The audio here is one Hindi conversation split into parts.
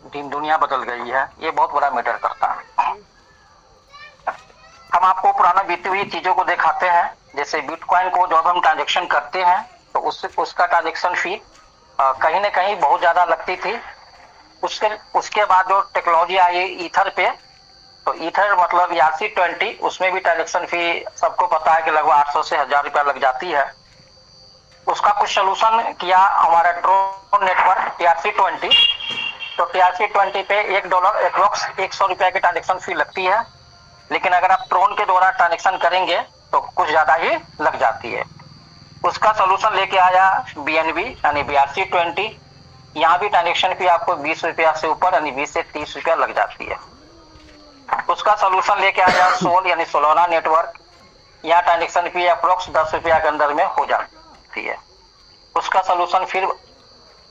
दुनिया बदल गई है, ये बहुत बड़ा मैटर करता है। हम आपको पुराना बीती हुई चीजों को दिखाते हैं। जैसे बिटकॉइन को जब हम ट्रांजेक्शन करते हैं तो उसका ट्रांजेक्शन फी कहीं ना कहीं बहुत ज्यादा लगती थी। उसके उसके बाद जो टेक्नोलॉजी आई ईथर पे, तो ईथर मतलब ERC-20, उसमें भी ट्रांजेक्शन फी सबको पता है कि लगभग 800 से 1000 रुपया लग जाती है। उसका कुछ सोल्यूशन किया हमारा ट्रोन नेटवर्क TRC-20। तो TRC-20 पे $1 अप्रोक्स 100 रुपया की ट्रांजेक्शन फी लगती है। लेकिन अगर आप ट्रोन के द्वारा ट्रांजेक्शन करेंगे तो कुछ ज्यादा ही लग जाती है। उसका सोल्यूशन लेके आया BNB यानी BRC-20। यहाँ भी ट्रांजेक्शन फी आपको 20 रुपया से ऊपर यानी 20 से 30 रुपया लग जाती है। उसका सोल्यूशन लेके आया सोल यानी सोलोना नेटवर्क। यहाँ ट्रांजेक्शन फी अप्रोक्स 10 रुपया के अंदर में हो जाती है। उसका सोल्यूशन फिर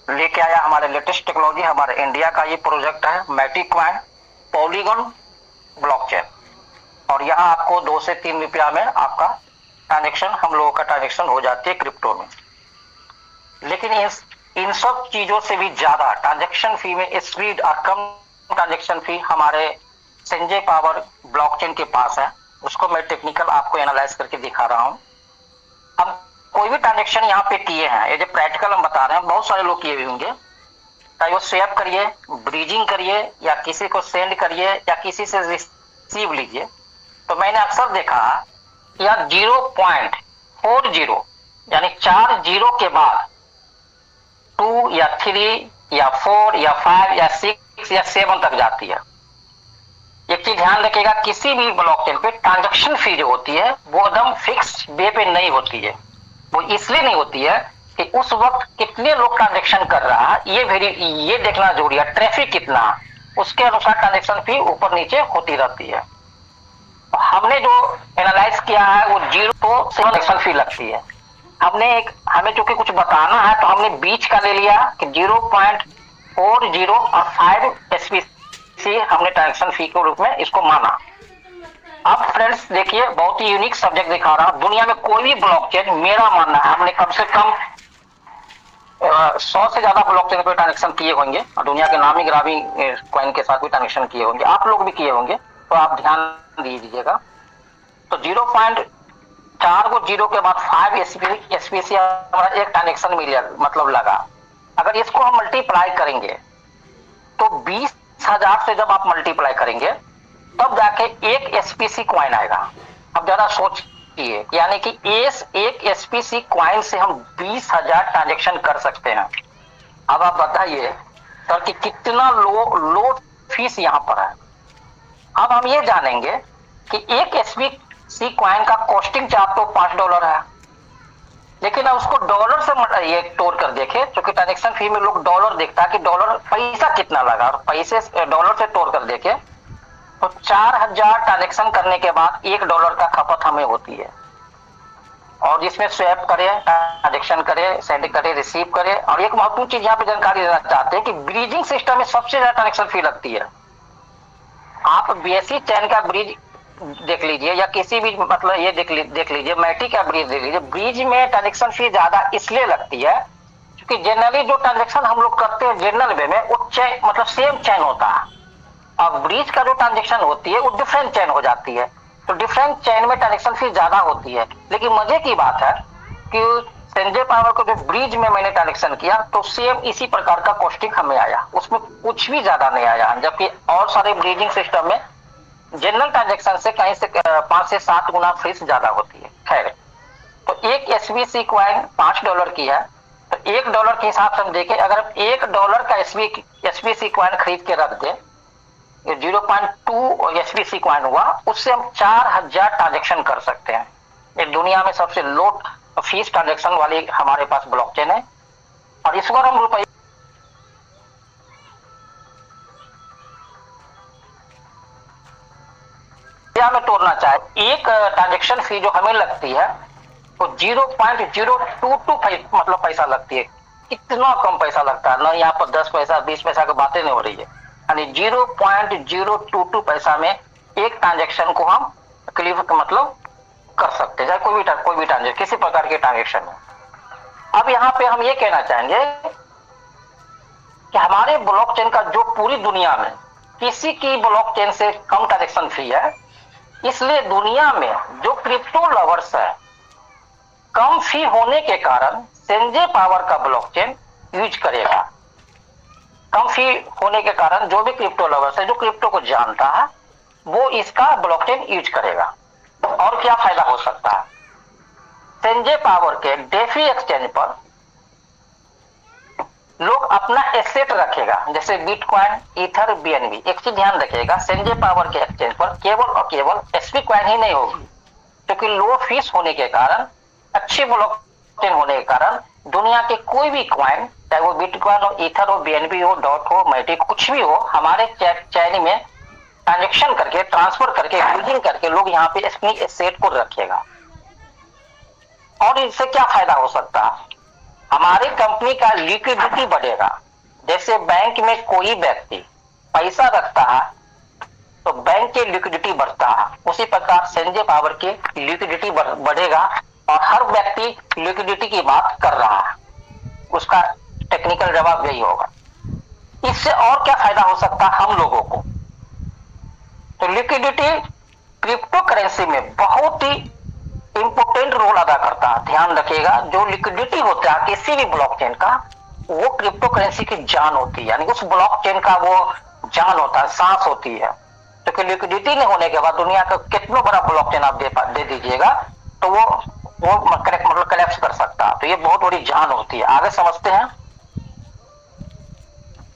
लेके आया हमारे लेटेस्ट टेक्नोलॉजी, हमारे इंडिया का ये प्रोजेक्ट है मैटिक कॉइन पॉलीगॉन ब्लॉकचेन। और यहाँ आपको 2 से 3 रुपया में आपका ट्रांजेक्शन, हम लोगों का ट्रांजेक्शन हो जाती है क्रिप्टो में। लेकिन इन सब चीजों से भी ज्यादा ट्रांजेक्शन फी में स्पीड और कम ट्रांजेक्शन फी हमारे संजय पावर ब्लॉकचेन के पास है। उसको मैं टेक्निकल आपको एनालाइज करके दिखा रहा हूं। हम कोई भी ट्रांजेक्शन यहाँ पे किए हैं, ये जो प्रैक्टिकल हम बता रहे हैं, बहुत सारे लोग किए हुए होंगे। चाहे वो स्वैप करिए, ब्रीजिंग करिए, या किसी को सेंड करिए, या किसी से रिसीव लीजिए, तो मैंने अक्सर देखा या 0.40 यानी 4 जीरो के बाद 2 या 3 या 4 या 5 या 6 या 7 तक जाती है। एक चीज ध्यान रखिएगा, किसी भी ब्लॉकचेन पे ट्रांजैक्शन फी जो होती है वो एकदम फिक्स वे पे नहीं होती है। वो इसलिए नहीं होती है कि उस वक्त कितने लोग ट्रांजैक्शन कर रहा है ये देखना जरूरी है। ट्रैफिक कितना, उसके अनुसार ट्रांजैक्शन फी ऊपर नीचे होती रहती है। हमने जो एनालाइज किया है वो 0 से ट्रांजैक्शन फी लगती है। हमें चूंकि कुछ बताना है तो हमने बीच का ले लिया कि 0.40 और 5 SPC हमने ट्रांजैक्शन फी के रूप में इसको माना। अब फ्रेंड्स देखिए, बहुत ही यूनिक सब्जेक्ट दिखा रहा हूं। दुनिया में कोई भी ब्लॉकचेन, मेरा मानना है, हमने कम से कम 100 से ज्यादा ब्लॉकचेन पे ट्रांजेक्शन किए होंगे और दुनिया के नामी ग्रामी कॉइन के साथ भी ट्रांजेक्शन किए होंगे, आप लोग भी किए होंगे, तो आप ध्यान दीजिएगा। तो 0.4 को 0 के बाद 5 SPC हमारा एक ट्रांजेक्शन मिलियन मतलब लगा। अगर इसको हम मल्टीप्लाई करेंगे तो 20,000 से जब आप मल्टीप्लाई करेंगे तब जाके एक SPC कॉइन आएगा। अब जरा सोचिए, यानी कि एक SPC कॉइन से हम 20,000 ट्रांजेक्शन कर सकते हैं। अब आप बताइए सर कि कितना लो फीस यहां पर है। अब हम ये जानेंगे कि एक SPC कॉइन का कॉस्टिंग चार्ज तो $5 है, लेकिन अब उसको डॉलर से ये तोड़ कर देखे, क्योंकि ट्रांजेक्शन फी में लोग डॉलर देखता है कि डॉलर पैसा कितना लगा, और पैसे डॉलर से तोड़ कर देखे तो 4000 ट्रांजेक्शन करने के बाद $1 का खपत हमें होती है। और जिसमें स्वैप करे, ट्रांजेक्शन करे, सेंड करे, रिसीव करे। और एक महत्वपूर्ण चीज यहाँ पे जानकारी देना चाहते हैं कि ब्रिजिंग सिस्टम में सबसे ज्यादा ट्रांजेक्शन फी लगती है। आप BSC चैन का ब्रिज देख लीजिए, या किसी भी मतलब ये देख लीजिए मैटिक का ब्रिज देख लीजिए, ब्रिज में ट्रांजेक्शन फी ज्यादा इसलिए लगती है क्योंकि जनरली जो ट्रांजेक्शन हम लोग करते हैं जनरल वे में वो चैन मतलब सेम चैन होता है, और ब्रिज का जो ट्रांजेक्शन होती है वो डिफरेंट चैन हो जाती है। तो डिफरेंट चैन में ट्रांजेक्शन फी ज्यादा होती है। लेकिन मजे की बात है कि संजय पावर को जो ब्रिज में मैंने ट्रांजेक्शन किया तो सेम इसी प्रकार का कॉस्टिंग हमें आया, उसमें कुछ भी ज्यादा नहीं आया। जबकि और सारे ब्रिजिंग सिस्टम में जनरल ट्रांजेक्शन से कहीं से 5 से 7 गुना फीस ज्यादा होती है। खैर, तो एक SPC कॉइन $5 की है, तो $1 के हिसाब से हम देखें, अगर हम $1 का SPC कॉइन खरीद के रख दें, 0.2 SPC कॉइन हुआ, उससे हम 4000 ट्रांजेक्शन कर सकते हैं। ये दुनिया में सबसे लो फीस ट्रांजेक्शन वाली हमारे पास ब्लॉकचेन है। और इस बार हम रुपये में तोड़ना चाहे, एक ट्रांजेक्शन फी जो हमें लगती है तो 0.022 मतलब पैसा लगती है। इतना कम पैसा लगता है ना, यहाँ पर 10 पैसा 20 पैसा की बातें नहीं हो रही है। यानी 0.022 पैसा में एक ट्रांजेक्शन को हम क्लियर मतलब कर सकते हैं, कोई भी ट्रांजेक्शन, किसी प्रकार के ट्रांजेक्शन में। अब यहाँ पे हम ये कहना चाहेंगे कि हमारे ब्लॉकचेन का जो पूरी दुनिया में किसी की ब्लॉकचेन से कम ट्रांजेक्शन फी है, इसलिए दुनिया में जो क्रिप्टो लवर्स है, कम फी होने के कारण सेंजे पावर का ब्लॉकचेन यूज करेगा। कम फी होने के कारण जो भी क्रिप्टो लवर्स है, जो क्रिप्टो को जानता है, वो इसका ब्लॉकचेन यूज करेगा। और क्या फायदा हो सकता है? सेंजे पावर के डेफी एक्सचेंज पर लोग अपना एसेट रखेगा, जैसे बिटकॉइन, ईथर, बीएनबी। एक चीज ध्यान रखिएगा, सेंजे पावर के एक्सचेंज पर केवल और केवल एसपी कॉइन ही नहीं होगी, क्योंकि लो फीस होने के कारण, अच्छी ब्लॉकचेन होने के कारण दुनिया के कोई भी कॉइन, चाहे वो बिटकॉइन हो, ईथर हो, बीएनबी हो, डॉट हो, मैटिक, कुछ भी हो, हमारे चैन में ट्रांजेक्शन करके, ट्रांसफर करके, यूजिंग करके लोग यहाँ पे अपनी एसेट को रखेगा। और इससे क्या फायदा हो सकता है? हमारी कंपनी का लिक्विडिटी बढ़ेगा। जैसे बैंक में कोई व्यक्ति पैसा रखता है तो बैंक की लिक्विडिटी बढ़ता है, उसी प्रकार सेंजे पावर की लिक्विडिटी बढ़ेगा और हर व्यक्ति लिक्विडिटी की बात कर रहा है। उसका टेक्निकल जवाब यही होगा। इससे और क्या फायदा हो सकता है हम लोगों को? तो लिक्विडिटी क्रिप्टो करेंसी में बहुत ही इंपोर्टेंट रोल अदा करता है। ध्यान रखिएगा, जो लिक्विडिटी होता है किसी भी ब्लॉकचेन का, वो क्रिप्टो करेंसी की जान होती है, यानी उस ब्लॉकचेन का वो जान होता है, सांस होती है। क्योंकि लिक्विडिटी नहीं होने के बाद दुनिया का कितना बड़ा ब्लॉकचेन आप दे दीजिएगा तो वो मतलब कलेप्स कर सकता है। तो ये बहुत बड़ी जान होती है। आगे समझते हैं।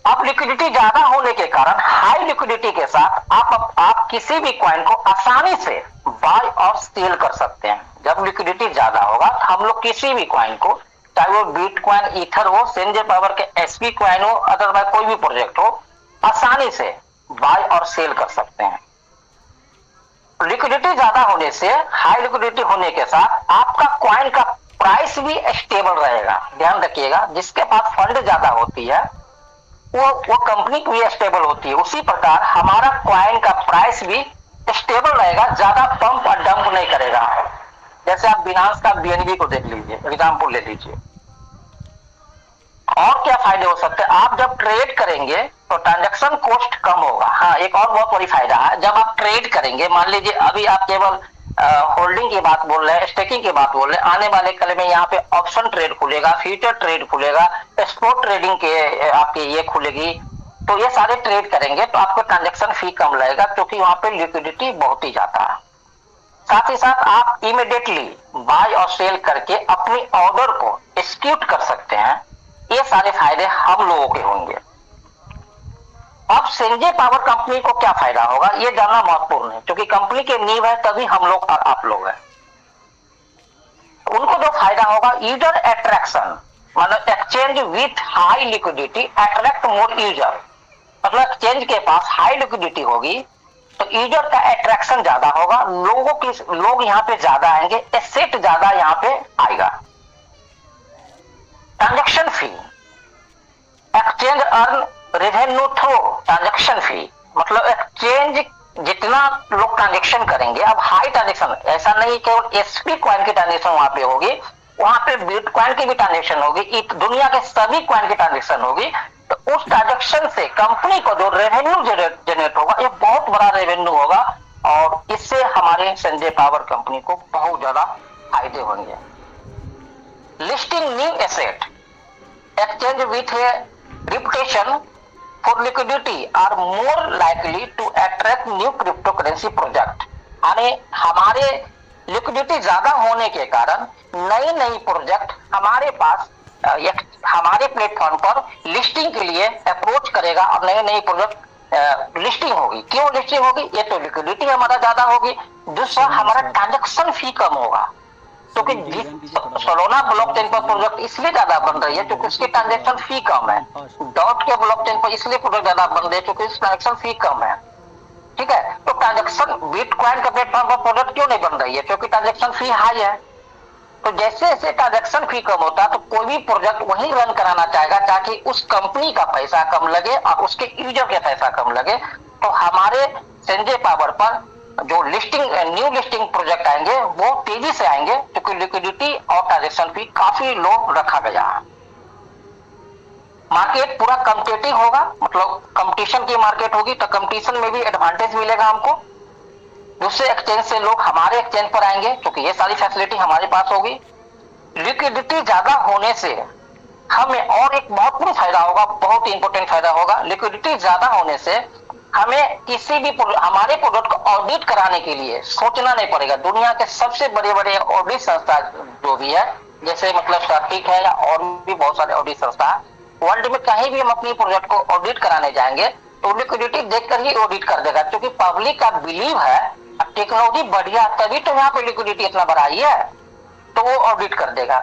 अब लिक्विडिटी ज्यादा होने के कारण, हाई लिक्विडिटी के साथ आप किसी भी कॉइन को आसानी से बाय और सेल कर सकते हैं। जब लिक्विडिटी ज्यादा होगा तो हम लोग किसी भी कॉइन को, चाहे वो बिटकॉइन, ईथर हो, सेंजे पावर के एसपी कॉइन हो, अदरवाइज कोई भी प्रोजेक्ट हो, आसानी से बाय और सेल कर सकते हैं। लिक्विडिटी ज्यादा होने से, हाई लिक्विडिटी होने के साथ आपका कॉइन का प्राइस भी स्टेबल रहेगा। ध्यान रखिएगा, जिसके पास फंड ज्यादा होती है वो कंपनी भी स्टेबल होती है। उसी प्रकार हमारा कॉइन का प्राइस भी स्टेबल रहेगा, ज्यादा पंप और डंप नहीं करेगा। जैसे आप बिनांस का बीएनबी को देख लीजिए, एग्जांपल ले लीजिए। और क्या फायदे हो सकते हैं? आप जब ट्रेड करेंगे तो ट्रांजैक्शन कॉस्ट कम होगा। हाँ, एक और बहुत बड़ी फायदा है, जब आप ट्रेड करेंगे, मान लीजिए अभी आप केवल होल्डिंग की बात बोल रहे हैं, स्टेकिंग की बात बोल रहे हैं, आने वाले कल में यहाँ पे ऑप्शन ट्रेड खुलेगा, फ्यूचर ट्रेड खुलेगा, स्पॉट ट्रेडिंग के आपकी ये खुलेगी। तो ये सारे ट्रेड करेंगे तो आपको ट्रांजैक्शन फी कम लगेगा, क्योंकि वहां पे लिक्विडिटी बहुत ही ज्यादा है। साथ ही साथ आप इमीडिएटली बाय और सेल करके अपनी ऑर्डर को एक्सिक्यूट कर सकते हैं। ये सारे फायदे हम लोगों के होंगे। अब सेंजे पावर कंपनी को क्या फायदा होगा, ये जानना महत्वपूर्ण है, क्योंकि कंपनी के नींव है तभी हम लोग और आप लोग हैं। उनको जो फायदा होगा, यूजर अट्रैक्शन, मतलब exchange with high liquidity attract more user. मतलब एक्सचेंज के पास हाई लिक्विडिटी होगी तो यूजर का अट्रैक्शन ज्यादा होगा, लोग यहाँ पे ज्यादा आएंगे, एसेट ज्यादा यहाँ पे आएगा। Transaction fee, exchange earn revenue through transaction fee, मतलब एक्सचेंज जितना लोग ट्रांजैक्शन करेंगे। अब हाई ट्रांजैक्शन, ऐसा नहीं केवल एसपी कॉइन की ट्रांजैक्शन वहां पे होगी, वहां पे बिटकॉइन की भी ट्रांजैक्शन होगी, दुनिया के सभी कॉइन की ट्रांजैक्शन होगी। तो उस ट्रांजैक्शन से कंपनी को जो रेवेन्यू जनरेट होगा, ये बहुत बड़ा रेवेन्यू होगा और इससे हमारे संजय पावर कंपनी को बहुत ज्यादा फायदे होंगे। Listing new asset, exchange with a reputation for liquidity are more likely to attract new cryptocurrency project। यानी हमारे लिक्विडिटी ज्यादा होने के कारण नई नई प्रोजेक्ट हमारे पास हमारे प्लेटफॉर्म पर लिस्टिंग के लिए अप्रोच करेगा और नई नई प्रोजेक्ट लिस्टिंग होगी। क्यों लिस्टिंग होगी? ये तो लिक्विडिटी हमारा ज्यादा होगी, दूसरा हमारा ट्रांजैक्शन फी कम होगा। क्योंकि सोलोना ब्लॉकचेन पर प्रोजेक्ट इसलिए ज्यादा बन रही है क्योंकि उसकी ट्रांजैक्शन फी कम है। डॉट के ब्लॉकचेन पर इसलिए प्रोजेक्ट ज्यादा बन रही है क्योंकि इसकी ट्रांजैक्शन फी कम है। ठीक है, तो ट्रांजैक्शन बिटकॉइन के प्लेटफॉर्म पर प्रोजेक्ट क्यों नहीं बन रही है? क्योंकि ट्रांजैक्शन फी हाई है। तो जैसे जैसे ट्रांजैक्शन फी कम होता है तो कोई भी प्रोजेक्ट वहीं रन कराना चाहेगा ताकि उस कंपनी का पैसा कम लगे और उसके यूजर के पैसा कम लगे। तो हमारे संजय पावर पर जो न्यू लिस्टिंग प्रोजेक्ट आएंगे वो तेजी से आएंगे क्योंकि लिक्विडिटी और ट्रांजैक्शन फी काफी लो रखा गया है। मार्केट पूरा कम्पिटेटिव होगा, मतलब कंपटीशन की मार्केट होगी, तो कंपटीशन में भी एडवांटेज मिलेगा हमको। दूसरे एक्सचेंज से लोग हमारे एक्सचेंज पर आएंगे क्योंकि ये सारी फैसिलिटी हमारे पास होगी। लिक्विडिटी ज्यादा होने से हमें और एक महत्वपूर्ण फायदा होगा, बहुत ही इंपॉर्टेंट फायदा होगा। लिक्विडिटी ज्यादा होने से हमें किसी भी हमारे प्रोडक्ट को ऑडिट कराने के लिए सोचना नहीं पड़ेगा। दुनिया के सबसे बड़े बड़े ऑडिट संस्था जो भी है, जैसे मतलब सर्टिक है या और भी बहुत सारे ऑडिट संस्था, वर्ल्ड में कहीं भी हम अपनी प्रोजेक्ट को ऑडिट कराने जाएंगे तो लिक्विडिटी देखकर ही ऑडिट कर देगा, क्योंकि पब्लिक का बिलीव है टेक्नोलॉजी बढ़िया तभी तो यहाँ पे लिक्विडिटी इतना बड़ा ही है, तो वो ऑडिट कर देगा।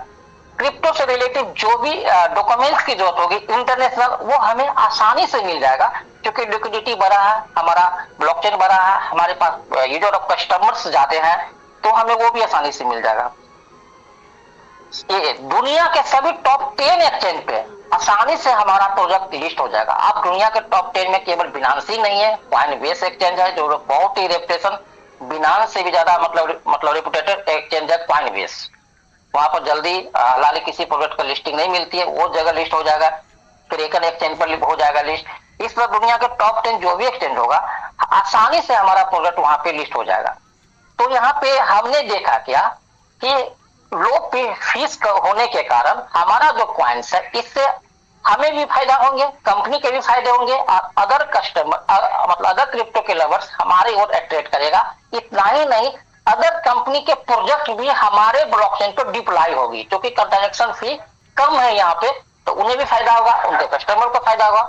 क्रिप्टो से रिलेटेड जो भी डॉक्यूमेंट्स की जरूरत होगी इंटरनेशनल, वो हमें आसानी से मिल जाएगा, क्योंकि लिक्विडिटी बढ़ा है, हमारा ब्लॉकचेन बढ़ा है, हमारे पास यूजर और कस्टमर्स ज्यादा हैं, तो हमें वो भी आसानी से मिल जाएगा। ये दुनिया के सभी टॉप 10 एक्सचेंज पे आसानी से हमारा प्रोजेक्ट लिस्ट हो जाएगा। आप दुनिया के टॉप 10 में केवल बिनांस ही नहीं है, कॉइनबेस एक्सचेंज है जो बहुत ही रेपुटेशन, बिनांस से भी ज्यादा मतलब रेपुटेटेड एक्सचेंज है कॉइनबेस। वहां पर जल्दी हालांकि किसी प्रोडक्ट का लिस्टिंग नहीं मिलती है, वो जगह लिस्ट हो जाएगा, फिर एक एक्सचेंज पर हो जाएगा लिस्ट। इस पर दुनिया के टॉप 10 जो भी एक्सचेंज होगा आसानी से हमारा प्रोडक्ट वहां पे लिस्ट हो जाएगा। तो यहाँ पे हमने देखा क्या कि लो पे फीस होने के कारण हमारा जो क्वाइंस है इससे हमें भी फायदा होंगे, कंपनी के भी फायदे होंगे, और अदर कस्टमर मतलब अदर क्रिप्टो के लवर्स हमारे ओर अट्रैक्ट करेगा। इतना ही नहीं, अदर कंपनी के प्रोजेक्ट भी हमारे ब्लॉकचेन पर डिप्लॉय होगी, क्योंकि ट्रांजैक्शन फी कम है यहाँ पे, तो उन्हें भी फायदा होगा, उनके कस्टमर को फायदा होगा।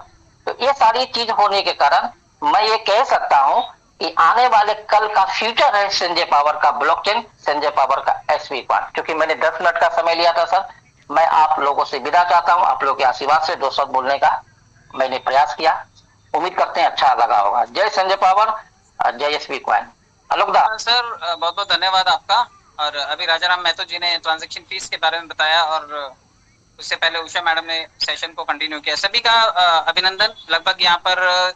तो ये सारी चीज होने के कारण मैं ये कह सकता हूं कि आने वाले कल का फ्यूचर है संजय पावर का ब्लॉकचेन, संजय पावर का एसवी क्वांट। क्योंकि मैंने 10 मिनट का समय लिया था सर, मैं आप लोगों से विदा चाहता हूं। आप लोगों के आशीर्वाद से 2 शब्द बोलने का मैंने प्रयास किया, उम्मीद करते हैं अच्छा लगा होगा। जय संजय पावर, जय एसवी क्वांट। अलोकदा सर बहुत बहुत धन्यवाद आपका। और अभी राजाराम महतो जी ने ट्रांजैक्शन फीस के बारे में बताया और उससे पहले उषा मैडम ने सेशन को कंटिन्यू किया। सभी का अभिनंदन। लगभग यहाँ पर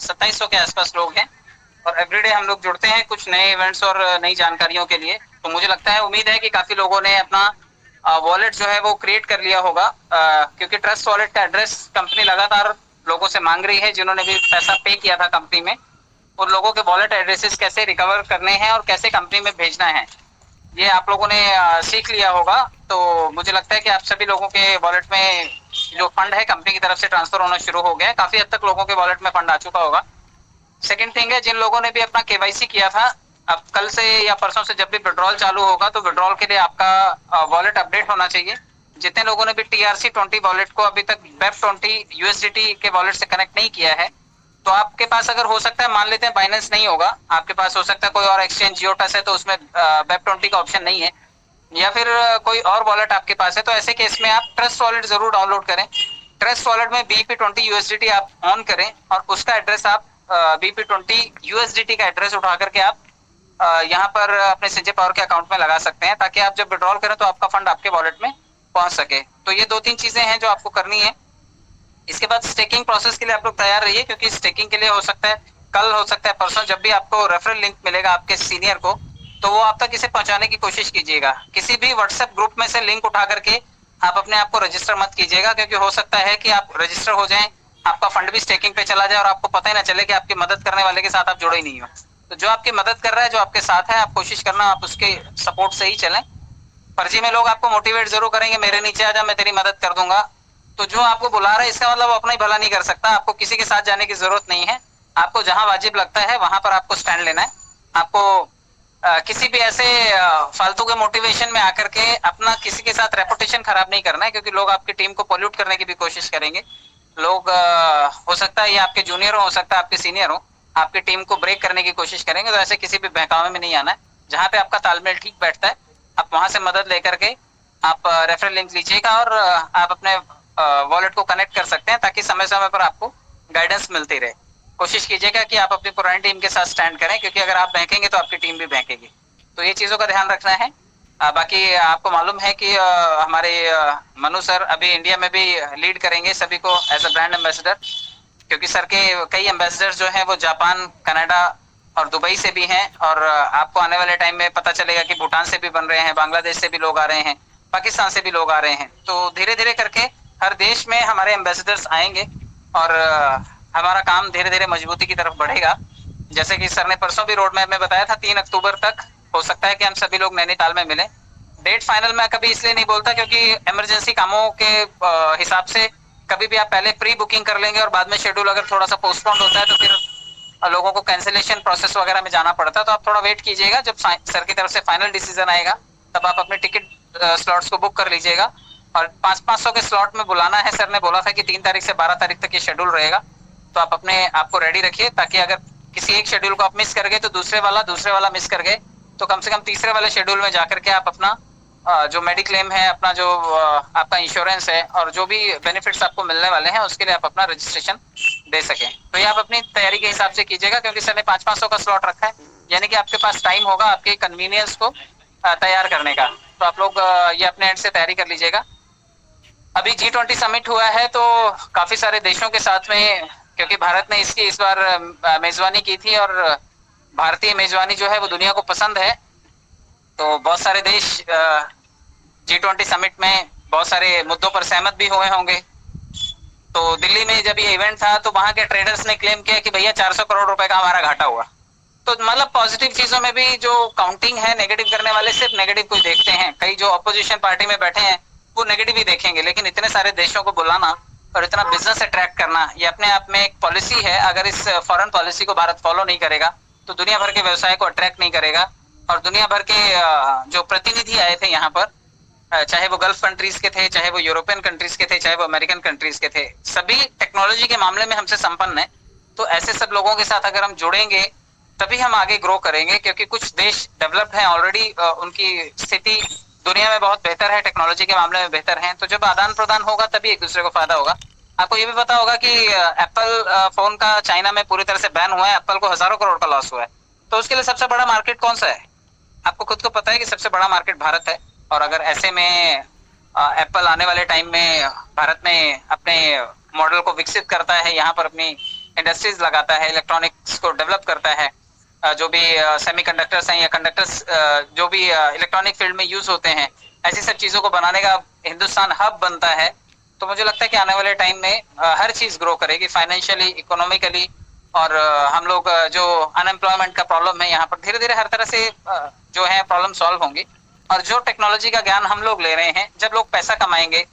2700 के आसपास लोग हैं और एवरीडे हम लोग जुड़ते हैं कुछ नए इवेंट्स और नई जानकारियों के लिए। तो मुझे लगता है, उम्मीद है कि काफी लोगों ने अपना वॉलेट जो है वो क्रिएट कर लिया होगा, क्योंकि ट्रस्ट वॉलेट का एड्रेस कंपनी लगातार लोगों से मांग रही है। जिन्होंने भी पैसा पे किया था कंपनी में, उन लोगों के वॉलेट एड्रेसेस कैसे रिकवर करने हैं और कैसे कंपनी में भेजना है, ये आप लोगों ने सीख लिया होगा। तो मुझे लगता है कि आप सभी लोगों के वॉलेट में जो फंड है कंपनी की तरफ से ट्रांसफर होना शुरू हो गया है। काफी हद तक लोगों के वॉलेट में फंड आ चुका होगा। सेकंड थिंग है, जिन लोगों ने भी अपना केवाईसी किया था, अब कल से या परसों से जब भी विड्रॉल चालू होगा तो विड्रॉल के लिए आपका वॉलेट अपडेट होना चाहिए। जितने लोगों ने भी TRC20 वॉलेट को अभी तक BEP20 USDT के वॉलेट से कनेक्ट नहीं किया है, तो आपके पास अगर हो सकता है, मान लेते हैं बाइनेंस नहीं होगा, आपके पास हो सकता है कोई और एक्सचेंज, जियोटस है तो उसमें BEP20 का ऑप्शन नहीं है, या फिर कोई और वॉलेट आपके पास है, तो ऐसे केस में आप ट्रस्ट वॉलेट जरूर डाउनलोड करें। ट्रस्ट वॉलेट में BEP20 USDT आप ऑन करें और उसका एड्रेस आप BEP20 USDT का एड्रेस उठा करके आप यहाँ पर अपने संजय पावर के अकाउंट में लगा सकते हैं, ताकि आप जब विड्रॉल करें तो आपका फंड आपके वॉलेट में पहुंच सके। तो ये 2-3 चीजें हैं जो आपको करनी है। इसके बाद स्टेकिंग प्रोसेस के लिए आप लोग तैयार रहिए, क्योंकि स्टेकिंग के लिए हो सकता है कल, हो सकता है परसों, जब भी आपको रेफरल लिंक मिलेगा आपके सीनियर को, तो वो आप तक इसे पहुंचाने की कोशिश कीजिएगा। किसी भी व्हाट्सएप ग्रुप में से लिंक उठा करके आप अपने आप को रजिस्टर मत कीजिएगा, क्योंकि हो सकता है कि आप रजिस्टर हो जाएं, आपका फंड भी स्टेकिंग पे चला जाए और आपको पता ही ना चले कि आपकी मदद करने वाले के साथ आप जुड़े ही नहीं हो। तो जो आपकी मदद कर रहा है, जो आपके साथ है, आप कोशिश करना आप उसके सपोर्ट से ही चलें। फर्जी में लोग आपको मोटिवेट जरूर करेंगे, मेरे नीचे आ जा, मैं तेरी मदद कर दूंगा। तो जो आपको बुला रहा है इसका मतलब अपना ही भला नहीं कर सकता। आपको किसी के साथ जाने की जरूरत नहीं है। आपको जहां वाजिब लगता है वहां पर आपको स्टैंड लेना है। आपको किसी भी ऐसे फालतू के मोटिवेशन में आकर के अपना किसी के साथ रेपुटेशन खराब नहीं करना है, क्योंकि लोग आपकी टीम को पोल्यूट करने की भी कोशिश करेंगे। लोग हो सकता है ये आपके जूनियर हो सकता है आपके सीनियर हो, आपकी टीम को ब्रेक करने की कोशिश करेंगे। तो ऐसे किसी भी बहकावे में नहीं आना है। जहां पे आपका तालमेल ठीक बैठता है, आप वहां से मदद लेकर के आप रेफरल लिंक लीजिएगा और आप अपने वॉलेट को कनेक्ट कर सकते हैं, ताकि समय समय पर आपको गाइडेंस मिलती रहे। कोशिश कीजिएगा कि आप अपनी पुरानी टीम के साथ स्टैंड करें, क्योंकि अगर आप बहकेंगे तो आपकी टीम भी बहकेगी। तो ये चीजों का ध्यान रखना है। बाकी आपको मालूम है कि हमारे मनु सर अभी इंडिया में भी लीड करेंगे सभी को एज अ ब्रांड एम्बेसडर, क्योंकि सर के कई एम्बेसडर जो हैं वो जापान, कनाडा और दुबई से भी हैं। और आपको आने वाले टाइम में पता चलेगा कि भूटान से भी बन रहे हैं, बांग्लादेश से भी लोग आ रहे हैं, पाकिस्तान से भी लोग आ रहे हैं। तो धीरे धीरे करके हर देश में हमारे एम्बेसडर्स आएंगे और हमारा काम धीरे धीरे मजबूती की तरफ बढ़ेगा। जैसे कि सर ने परसों भी रोड मैप में बताया था, 3 अक्टूबर तक हो सकता है कि हम सभी लोग नैनीताल में मिलें। डेट फाइनल मैं कभी इसलिए नहीं बोलता क्योंकि इमरजेंसी कामों के हिसाब से कभी भी आप पहले प्री बुकिंग कर लेंगे और बाद में शेड्यूल अगर थोड़ा सा पोस्टपोन होता है तो फिर लोगों को कैंसिलेशन प्रोसेस वगैरह में जाना पड़ता है। तो आप थोड़ा वेट कीजिएगा, जब सर की तरफ से फाइनल डिसीजन आएगा तब आप अपने टिकट स्लॉट्स को बुक कर लीजिएगा। और 500 के स्लॉट में बुलाना है, सर ने बोला था कि 3 तारीख से 12 तारीख तक ये शेड्यूल रहेगा। तो आप अपने आप को रेडी रखिए ताकि अगर किसी एक शेड्यूल को आप मिस कर गए तो दूसरे वाला मिस कर गए तो कम से कम तीसरे वाले शेड्यूल में जाकर के आप अपना जो मेडिक्लेम है, अपना जो आपका इंश्योरेंस है और जो भी बेनिफिट्स आपको मिलने वाले हैं उसके लिए आप अपना रजिस्ट्रेशन दे सकें। तो ये आप अपनी तैयारी के हिसाब से कीजिएगा क्योंकि सर ने 500 का स्लॉट रखा है, यानी कि आपके पास टाइम होगा आपके कन्वीनियंस को तैयार करने का। तो आप लोग ये अपने एंड से तैयारी कर लीजिएगा। अभी G20 समिट हुआ है तो काफी सारे देशों के साथ में, क्योंकि भारत ने इसकी इस बार मेजबानी की थी और भारतीय मेजबानी जो है वो दुनिया को पसंद है, तो बहुत सारे देश G20 समिट में बहुत सारे मुद्दों पर सहमत भी हुए होंगे। तो दिल्ली में जब ये इवेंट था तो वहां के ट्रेडर्स ने क्लेम किया कि भैया 400 करोड़ रुपए का हमारा घाटा हुआ। तो मतलब पॉजिटिव चीजों में भी जो काउंटिंग है, नेगेटिव करने वाले सिर्फ नेगेटिव को देखते हैं। कई जो अपोजिशन पार्टी में बैठे हैं वो नेगेटिव ही देखेंगे, लेकिन इतने सारे देशों को बुलाना और इतना बिजनेस अट्रैक्ट करना ये अपने आप में एक पॉलिसी है। अगर इस फॉरेन पॉलिसी को भारत फॉलो नहीं करेगा तो दुनिया भर के व्यवसाय को अट्रैक्ट नहीं करेगा। और दुनिया भर के जो प्रतिनिधि आए थे यहाँ पर, चाहे वो गल्फ कंट्रीज के थे, चाहे वो यूरोपियन कंट्रीज के थे, चाहे वो अमेरिकन कंट्रीज के थे, सभी टेक्नोलॉजी के मामले में हमसे संपन्न है। तो ऐसे सब लोगों के साथ अगर हम जुड़ेंगे तभी हम आगे ग्रो करेंगे, क्योंकि कुछ देश डेवलप्ड हैं ऑलरेडी, उनकी स्थिति दुनिया में बहुत बेहतर है, टेक्नोलॉजी के मामले में बेहतर है। तो जब आदान प्रदान होगा तभी एक दूसरे को फायदा होगा। आपको ये भी पता होगा कि एप्पल फोन का चाइना में पूरी तरह से बैन हुआ है, एप्पल को हजारों करोड़ का लॉस हुआ है। तो उसके लिए सबसे बड़ा मार्केट कौन सा है? आपको खुद को पता है कि सबसे बड़ा मार्केट भारत है। और अगर ऐसे में एप्पल आने वाले टाइम में भारत में अपने मॉडल को विकसित करता है, यहाँ पर अपनी इंडस्ट्रीज लगाता है, इलेक्ट्रॉनिक्स को डेवलप करता है, जो भी सेमीकंडक्टर्स हैं या कंडक्टर्स जो भी इलेक्ट्रॉनिक फील्ड में यूज होते हैं, ऐसी सब चीजों को बनाने का हिंदुस्तान हब बनता है, तो मुझे लगता है कि आने वाले टाइम में हर चीज ग्रो करेगी, फाइनेंशियली, इकोनॉमिकली। और हम लोग जो अनएम्प्लॉयमेंट का प्रॉब्लम है यहाँ पर धीरे धीरे हर तरह से जो है प्रॉब्लम सॉल्व होंगी। और जो टेक्नोलॉजी का ज्ञान हम लोग ले रहे हैं, जब लोग पैसा कमाएंगे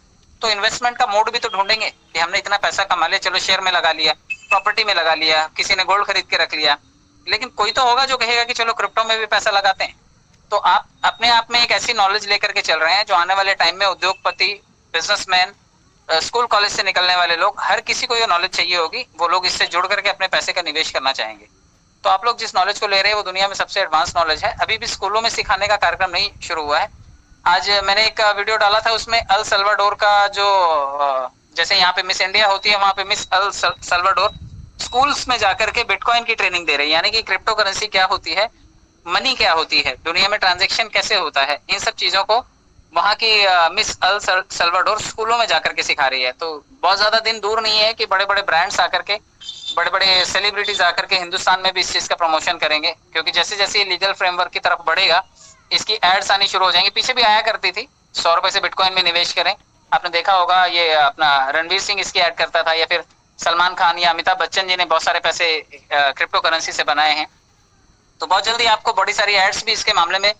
तो इन्वेस्टमेंट का मोड भी तो ढूंढेंगे कि हमने इतना पैसा कमा लिया, चलो शेयर में लगा लिया, प्रॉपर्टी में लगा लिया, किसी ने गोल्ड खरीद के रख लिया, लेकिन कोई तो होगा जो कहेगा कि चलो क्रिप्टो में भी पैसा लगाते हैं। तो आप अपने आप में एक ऐसी नॉलेज लेकर के चल रहे हैं जो आने वाले टाइम में उद्योगपति, बिजनेसमैन, स्कूल कॉलेज से निकलने वाले लोग, हर किसी को ये नॉलेज चाहिए होगी। वो लोग इससे जुड़ करके अपने पैसे का निवेश करना चाहेंगे। तो आप लोग जिस नॉलेज को ले रहे हैं वो दुनिया में सबसे एडवांस नॉलेज है। अभी भी स्कूलों में सिखाने का कार्यक्रम नहीं शुरू हुआ है। आज मैंने एक वीडियो डाला था, उसमें अल सल्वाडोर का जो जैसे यहाँ पे मिस इंडिया होती है, वहां पे मिस अल सल्वाडोर स्कूल्स में जाकर के बिटकॉइन की ट्रेनिंग दे रही है, यानी कि क्रिप्टो करेंसी क्या होती है, मनी क्या होती है, दुनिया में ट्रांजेक्शन कैसे होता है, इन सब चीजों को वहाँ की मिस अल सल्वाडोर स्कूलों में जाकर के सिखा रही है। तो बहुत ज्यादा दिन दूर नहीं है कि बड़े बड़े ब्रांड्स आकर के, बड़े बड़े सेलिब्रिटीज आकर के हिंदुस्तान में भी इस चीज का प्रमोशन करेंगे, क्योंकि जैसे जैसे ये लीगल फ्रेमवर्क की तरफ बढ़ेगा इसकी एड्स आनी शुरू हो जाएंगी। पीछे भी आया करती थी 100 रुपए से बिटकॉइन में निवेश करें, आपने देखा होगा, ये अपना रणवीर सिंह इसकी ऐड करता था, या फिर सलमान खान या अमिताभ बच्चन जी ने बहुत सारे पैसे क्रिप्टो करेंसी से बनाए हैं। तो बहुत जल्दी आपको बड़ी सारी एड्स भी इसके मामले में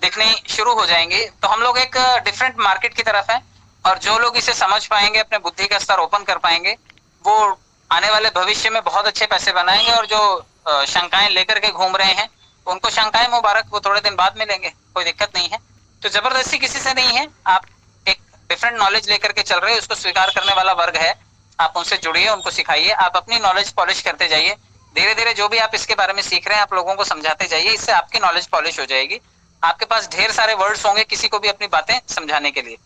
दिखनी शुरू हो जाएंगी। तो हम लोग एक डिफरेंट मार्केट की तरफ है, और जो लोग इसे समझ पाएंगे, अपने बुद्धि का स्तर ओपन कर पाएंगे, वो आने वाले भविष्य में बहुत अच्छे पैसे बनाएंगे। और जो शंकाएं लेकर के घूम रहे हैं उनको शंकाएं मुबारक, वो थोड़े दिन बाद मिलेंगे, कोई दिक्कत नहीं है। तो जबरदस्ती किसी से नहीं है, आप एक डिफरेंट नॉलेज लेकर के चल रहे हैं, उसको स्वीकार करने वाला वर्ग है, आप उनसे जुड़िए, उनको सिखाइए, आप अपनी नॉलेज पॉलिश करते जाइए। धीरे धीरे जो भी आप इसके बारे में सीख रहे हैं आप लोगों को समझाते जाइए, इससे आपकी नॉलेज पॉलिश हो जाएगी। आपके पास ढेर सारे वर्ड्स होंगे किसी को भी अपनी बातें समझाने के लिए,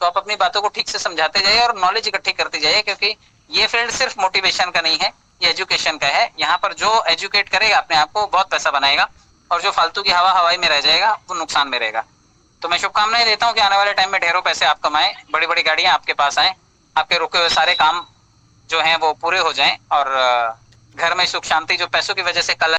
तो आप अपनी बातों को ठीक से समझाते जाइए और नॉलेज इकट्ठी करते जाइए, क्योंकि ये फील्ड सिर्फ मोटिवेशन का नहीं है, ये एजुकेशन का है। यहाँ पर जो एजुकेट करेगा अपने आप को बहुत पैसा बनाएगा, और जो फालतू की हवाई में रह जाएगा वो नुकसान में रहेगा। तो मैं शुभकामनाएं देता हूँ कि आने वाले टाइम में ढेरों पैसे आप कमाएं, बड़ी बड़ी गाड़ियां आपके पास आए, आपके रुके हुए सारे काम जो हैं वो पूरे हो जाएं, और घर में सुख शांति जो पैसों की वजह से कल